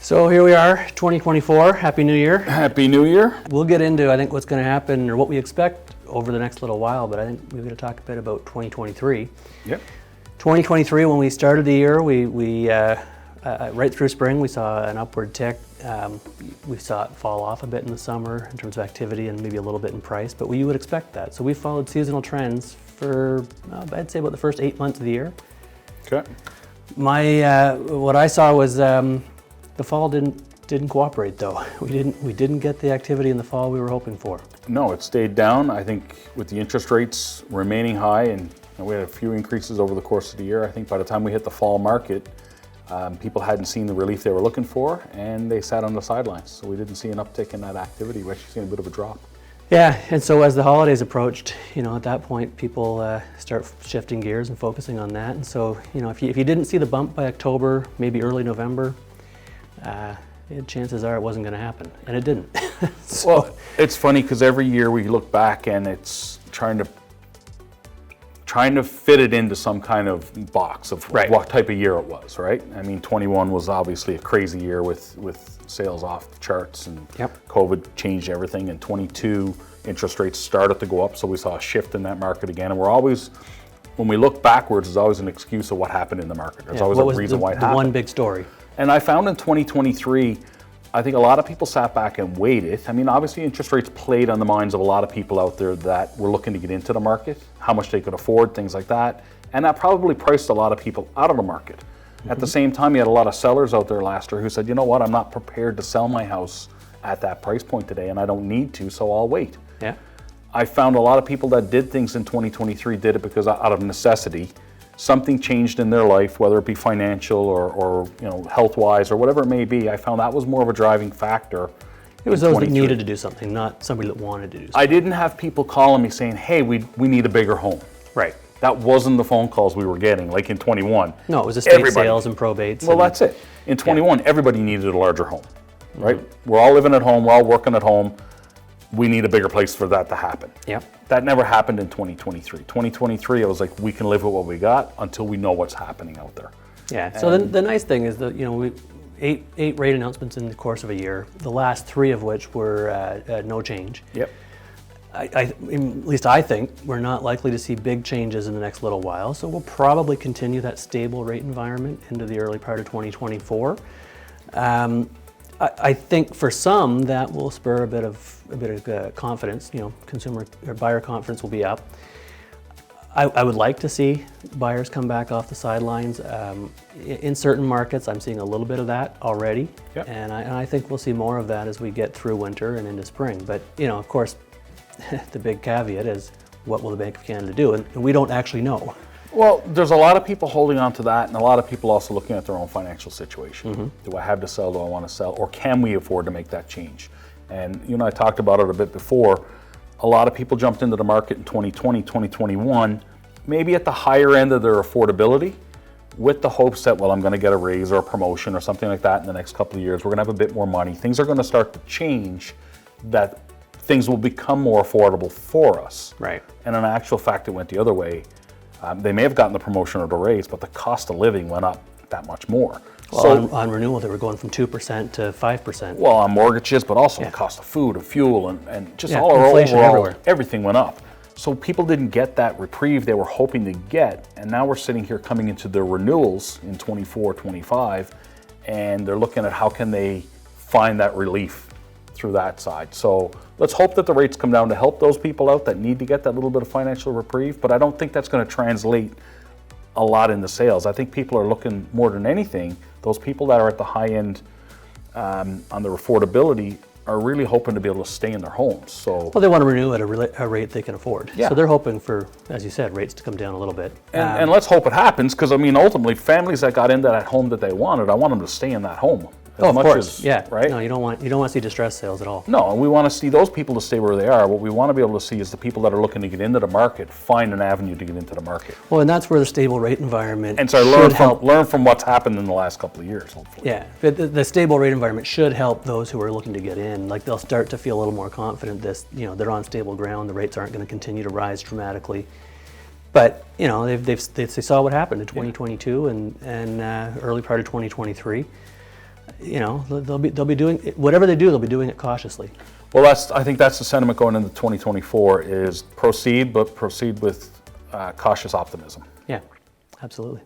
So here we are, 2024. Happy New Year. Happy New Year. We'll get into, I think, what's going to happen or what we expect over the next little while, but I think we're going to talk a bit about 2023. Yep. 2023, when we started the year, we right through spring, we saw an upward tick. We saw it fall off a bit in the summer in terms of activity and maybe a little bit in price, but you would expect that. So we followed seasonal trends for, I'd say, about the first 8 months of the year. Okay. What I saw was the fall didn't cooperate though. We didn't get the activity in the fall we were hoping for. No, it stayed down. I think with the interest rates remaining high, and we had a few increases over the course of the year. I think by the time we hit the fall market, people hadn't seen the relief they were looking for, and they sat on the sidelines. So we didn't see an uptick in that activity. We actually seen a bit of a drop. Yeah, and so as the holidays approached, at that point, people start shifting gears and focusing on that. And so, if you didn't see the bump by October, maybe early November, chances are it wasn't going to happen, and it didn't. So, well, it's funny because every year we look back and it's trying to fit it into some kind of box of right. What type of year it was, right? I mean, 21 was obviously a crazy year with sales off the charts, and yep. COVID changed everything. And 22, interest rates started to go up, so we saw a shift in that market again. And we're always, when we look backwards, there's always an excuse of what happened in the market. There's always a reason why it happened. One big story. And I found in 2023, I think a lot of people sat back and waited. I mean, obviously interest rates played on the minds of a lot of people out there that were looking to get into the market, how much they could afford, things like that. And that probably priced a lot of people out of the market. Mm-hmm. At the same time, you had a lot of sellers out there last year who said, you know what, I'm not prepared to sell my house at that price point today, and I don't need to, so I'll wait. Yeah. I found a lot of people that did things in 2023 did it because out of necessity. Something changed in their life, whether it be financial or health-wise or whatever it may be. I found that was more of a driving factor. It was those that needed to do something, not somebody that wanted to do something. I didn't have people calling me saying, hey, we need a bigger home. Right. That wasn't the phone calls we were getting, like in 21. No, it was estate sales and probates. Well, that's it. In 21, everybody needed a larger home, right? Mm-hmm. We're all living at home, we're all working at home. We need a bigger place for that to happen. Yep. That never happened in 2023. 2023, I was like, we can live with what we got until we know what's happening out there. Yeah, so the nice thing is that, we eight rate announcements in the course of a year, the last 3 of which were no change. Yep. At least I think we're not likely to see big changes in the next little while, so we'll probably continue that stable rate environment into the early part of 2024. I think for some that will spur a bit of confidence. Consumer or buyer confidence will be up. I would like to see buyers come back off the sidelines. In certain markets, I'm seeing a little bit of that already, yep. and I think we'll see more of that as we get through winter and into spring. But of course, the big caveat is, what will the Bank of Canada do? And we don't actually know. Well, there's a lot of people holding on to that, and a lot of people also looking at their own financial situation. Mm-hmm. Do I have to sell? Do I want to sell? Or can we afford to make that change? And you and I talked about it a bit before. A lot of people jumped into the market in 2020, 2021, maybe at the higher end of their affordability, with the hopes that, well, I'm going to get a raise or a promotion or something like that in the next couple of years. We're going to have a bit more money. Things are going to start to change, that things will become more affordable for us. Right. And in actual fact, it went the other way. They may have gotten the promotion or the raise, but the cost of living went up that much more. Well, so, on renewal, they were going from 2% to 5%. Well, on mortgages, but also the cost of food and fuel and just all inflation overall, everywhere. Everything went up. So people didn't get that reprieve they were hoping to get, and now we're sitting here coming into their renewals in 24, 25, and they're looking at how can they find that relief through that side. So let's hope that the rates come down to help those people out that need to get that little bit of financial reprieve, but I don't think that's going to translate a lot in the sales. I think people are looking more than anything, those people that are at the high end on their affordability are really hoping to be able to stay in their homes. So, well, they want to renew at a rate they can afford. Yeah. So they're hoping for, as you said, rates to come down a little bit. And let's hope it happens, because ultimately families that got into that home that they wanted, I want them to stay in that home. Of course, yeah. Right? No, you don't want to see distress sales at all. No, and we want to see those people to stay where they are. What we want to be able to see is the people that are looking to get into the market find an avenue to get into the market. Well, and that's where the stable rate environment and so learn from what's happened in the last couple of years, hopefully. Yeah, but the stable rate environment should help those who are looking to get in. Like, they'll start to feel a little more confident they're on stable ground. The rates aren't going to continue to rise dramatically. But they saw what happened in 2022 and early part of 2023. you know, they'll be doing whatever they do. They'll be doing it cautiously. Well, I think that's the sentiment going into 2024 is proceed, but proceed with cautious optimism. Yeah, absolutely.